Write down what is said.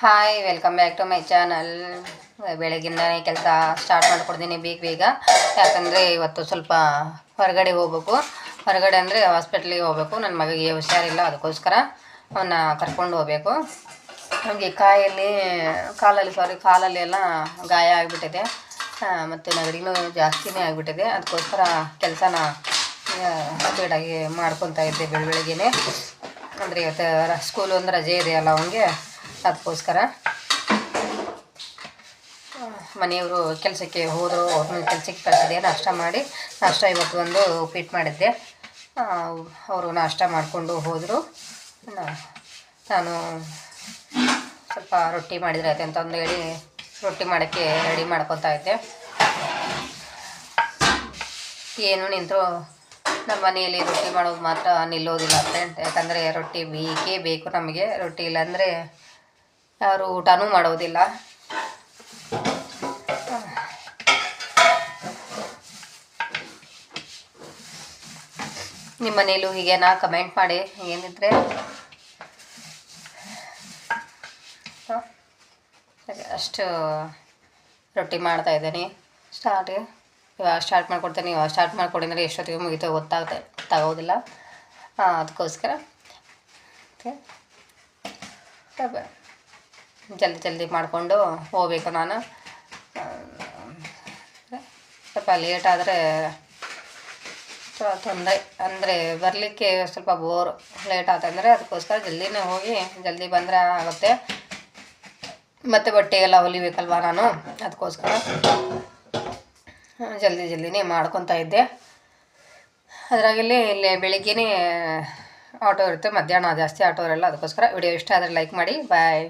Hi welcome back to my channel. ಬೆಳಗಿಂದನೇ ಕೆಲಸ start ಮಾಡ್ಕೊಡ್ತೀನಿ ಬೇಗ ಬೇಗ. ಯಾಕಂದರೆ ಇವತ್ತು ಸ್ವಲ್ಪ ಹೊರಗಡೆ ಹೋಗ್ಬೇಕು. ಹೊರಗಡೆ ಅಂದರೆ ಹಾಸ್ಪಿಟ್ಲಿಗೆ ಹೋಗಬೇಕು. ನನ್ನ ಮಗಗೆ ಹುಷಾರಿಲ್ಲ, ಅದಕ್ಕೋಸ್ಕರ ಅವನ್ನ ಕರ್ಕೊಂಡು ಹೋಗಬೇಕು. ನಮಗೆ ಕಾಲಲ್ಲಿ ಎಲ್ಲ ಗಾಯ ಆಗಿಬಿಟ್ಟಿದೆ, ಮತ್ತು ನೆಗಡಿನೂ ಜಾಸ್ತಿನೇ ಆಗಿಬಿಟ್ಟಿದೆ. ಅದಕ್ಕೋಸ್ಕರ ಕೆಲಸನ ಸ್ಪೀಡಾಗಿ ಮಾಡ್ಕೊತಾ ಇದ್ದೆ ಬೆಳಗ್ಗೆನೇ. ಅಂದರೆ ಇವತ್ತು ಸ್ಕೂಲು ಒಂದು ರಜೆ ಇದೆಯಲ್ಲ ಅವನಿಗೆ, ಅದಕ್ಕೋಸ್ಕರ. ಮನೆಯವರು ಕೆಲಸಕ್ಕೆ ಹೋದರು, ಅವ್ರನ್ನ ಕೆಲಸಕ್ಕೆ ಕಳಿಸಿದೆ. ನಾಷ್ಟ ಇವತ್ತು ಒಂದು ಉಪ್ಪಿಟ್ಟು ಮಾಡಿದ್ದೆ. ಅವರು ನಾಷ್ಟ ಮಾಡಿಕೊಂಡು ಹೋದರು. ನಾನು ಸ್ವಲ್ಪ ರೊಟ್ಟಿ ಮಾಡಿದ್ರೆ ಆಯ್ತು ಅಂತಂದು ಹೇಳಿ ರೊಟ್ಟಿ ಮಾಡೋಕ್ಕೆ ರೆಡಿ ಮಾಡ್ಕೊತಾ ಇದ್ದೆ. ಏನು ನಿಂತರೂ ನಮ್ಮ ಮನೆಯಲ್ಲಿ ರೊಟ್ಟಿ ಮಾಡೋದು ಮಾತ್ರ ನಿಲ್ಲೋದಿಲ್ಲ ಫ್ರೆಂಡ್. ಯಾಕಂದರೆ ರೊಟ್ಟಿ ಬೇಕೇ ಬೇಕು ನಮಗೆ. ರೊಟ್ಟಿ ಇಲ್ಲಾಂದರೆ ಯಾರು ಊಟನೂ ಮಾಡೋದಿಲ್ಲ. ನಿಮ್ಮ ಮನೇಲೂ ಹೀಗೇನಾ? ಕಮೆಂಟ್ ಮಾಡಿ. ಏನಿದ್ರೆ ಅಷ್ಟು ರೊಟ್ಟಿ ಮಾಡ್ತಾಯಿದ್ದೀನಿ. ಇವಾಗ ಸ್ಟಾರ್ಟ್ ಮಾಡ್ಕೊಡ್ತೀನಿ. ಇವಾಗ ಸ್ಟಾರ್ಟ್ ಮಾಡ್ಕೊಡಿದ್ರೆ ಎಷ್ಟೊತ್ತಿಗೆ ಮುಗಿತೋ ಗೊತ್ತಾಗೋದಿಲ್ಲ. ಅದಕ್ಕೋಸ್ಕರ ಜಲ್ದಿ ಮಾಡಿಕೊಂಡು ಹೋಗಬೇಕು ನಾನು. ಸ್ವಲ್ಪ ಲೇಟ್ ಆದರೆ ತೊಂದರೆ, ಅಂದರೆ ಬರಲಿಕ್ಕೆ ಸ್ವಲ್ಪ ಲೇಟ್ ಆತಂದರೆ ಅದಕ್ಕೋಸ್ಕರ ಜಲ್ದಿನೇ ಹೋಗಿ ಜಲ್ದಿ ಬಂದರೆ ಆಗುತ್ತೆ. ಮತ್ತು ಬಟ್ಟೆಗೆಲ್ಲ ಹೊಲಿಬೇಕಲ್ವ ನಾನು, ಅದಕ್ಕೋಸ್ಕರ ಜಲ್ದಿನೇ ಮಾಡ್ಕೊತಾ ಇದ್ದೆ. ಅದರಾಗಲ್ಲಿ ಇಲ್ಲಿ ಬೆಳಿಗ್ಗೆನೇ ಆಟೋ ಇರುತ್ತೆ, ಮಧ್ಯಾಹ್ನ ಜಾಸ್ತಿ ಆಟೋ ಇರಲ್ಲ. ಅದಕ್ಕೋಸ್ಕರ ವಿಡಿಯೋ ಇಷ್ಟ ಆದರೆ ಲೈಕ್ ಮಾಡಿ. ಬಾಯ್.